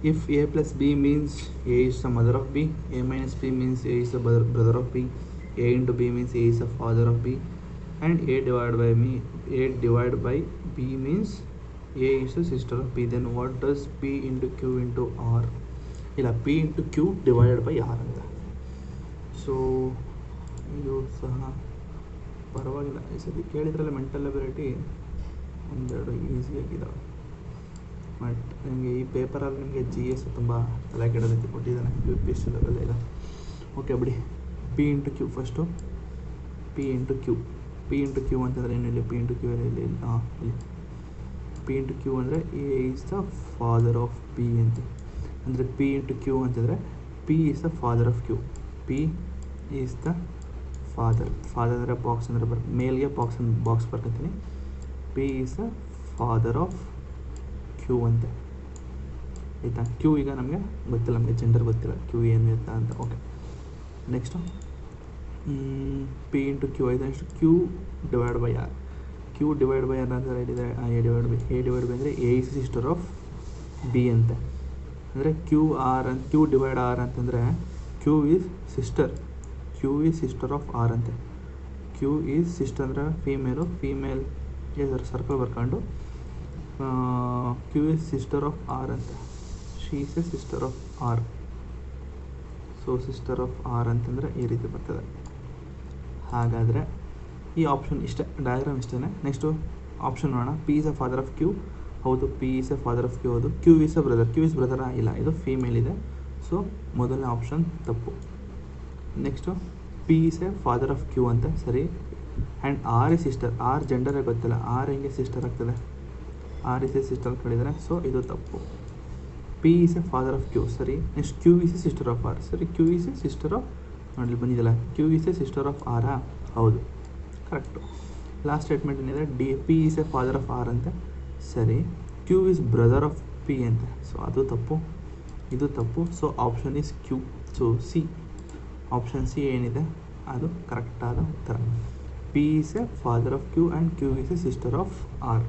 If A plus B means A is the mother of B, A minus B means A is the brother of B, A into B means A is the father of B, and A divided by B means A is the sister of B. Then what does P into Q into R? ಇಲ್ಲ P into Q divided by R ಅಂತ. So ಇದು ಸಹ ಪರವಾಗಿಲ್ಲ, ಈ ಸತಿ ಕೇಳಿದ್ರಲ್ಲ mental ability ಒಂದೆರಡು ಈಸಿಯಾಗಿದ್ದಾವೆ. But ನಿಮಗೆ ಈ ಪೇಪರಲ್ಲಿ ನಿಮಗೆ ಜಿ ಎಸ್ ತುಂಬ ತಲೆ ಕೆಡೋದಕ್ಕೆ ಕೊಟ್ಟಿದ್ದಾನೆ, U P S C level ಈಗ. ಓಕೆ ಬಿಡಿ, P into Q first. P into Q ಅಂತಂದರೆ ಏನು? ಇಲ್ಲಿ ಪಿ ಇಂಟು ಕ್ಯೂ ಇಲ್ಲಿ ಇಲ್ಲಿ ಪಿ ಇಂಟು ಕ್ಯೂ ಅಂದರೆ A is the father of P ಅಂತ. ಅಂದರೆ ಪಿ ಇಂಟು ಕ್ಯೂ ಅಂತಂದರೆ P is the father of Q. P is the father ಅಂದರೆ ಬಾಕ್ಸ್ ಅಂದರೆ ಮೇಲ್ಗೆ ಬಾಕ್ಸ್ ಬರ್ಕೊತೀನಿ. P is the father of Q ಅಂತೆ, ಆಯಿತಾ? ಕ್ಯೂ ಈಗ ನಮಗೆ ಗೊತ್ತಿಲ್ಲ, ನಮಗೆ ಜೆಂಡರ್ ಗೊತ್ತಿಲ್ಲ, ಕ್ಯೂ ಏನು ಇರ್ತಾ ಅಂತ. Okay, next P into Q ಆಯಿತು. Next Q divide by R. Q divide by R ಅಂತ ಹೇಳಿದರೆ ಎ ಡಿವೈಡ್ ಬೈ ಅಂದರೆ A is sister of B ಅಂತೆ. ಅಂದರೆ ಕ್ಯೂ ಡಿವೈಡ್ ಆರ್ ಅಂತಂದರೆ Q is sister of R ಅಂತೆ. ಕ್ಯೂ ಈಸ್ ಸಿಸ್ಟರ್ ಅಂದರೆ ಫೀಮೇಲ್ಗೆ ಸರ್ಕಲ್ ಬರ್ಕೊಂಡು Q is sister of R ಅಂತ. She is a sister of R. So sister of R ಅಂತಂದರೆ ಈ ರೀತಿ ಬರ್ತದೆ. ಹಾಗಾದರೆ ಈ ಆಪ್ಷನ್ ಇಷ್ಟೇ, ಡಯಾಗ್ರಾಮ್ ಇಷ್ಟೇ. ನೆಕ್ಸ್ಟು ಆಪ್ಷನ್ ನೋಡೋಣ. P is a father of Q. ಹೌದು, P is a father of Q. ಹೌದು. Q is a brother. Q is ಬ್ರದರ? ಇಲ್ಲ, ಇದು ಫೀಮೇಲ್ ಇದೆ. ಸೊ ಮೊದಲನೇ ಆಪ್ಷನ್ ತಪ್ಪು. Next P is a father of Q ಅಂತ ಸರಿ. And R is sister. R ಜೆಂಡರೇ ಗೊತ್ತಿಲ್ಲ, ಆರ್ ಹೆಂಗೆ ಸಿಸ್ಟರ್ ಆಗ್ತದೆ? ಆರ್ ಇಸ್ ಎ ಸಿಸ್ಟರ್ ಕೇಳಿದರೆ, ಸೊ ಇದು ತಪ್ಪು. P is a father of Q ಸರಿ. Next Q is a sister of R ಸರಿ. Q is a sister of, ನೋಡಿ ಬಂದಿದ್ದಲ್ಲ, Q is a sister of ಆರಾ? ಹೌದು, ಕರೆಕ್ಟು. ಲಾಸ್ಟ್ ಸ್ಟೇಟ್ಮೆಂಟ್ ಏನಿದೆ? P is a father of R ಅಂತ ಸರಿ. Q is brother of P ಅಂತ, so ಅದು ತಪ್ಪು, ಇದು ತಪ್ಪು. So option is Q. So C, option C ಏನಿದೆ ಅದು ಕರೆಕ್ಟಾದ ಉತ್ತರ. P is a father of Q and Q is a sister of R.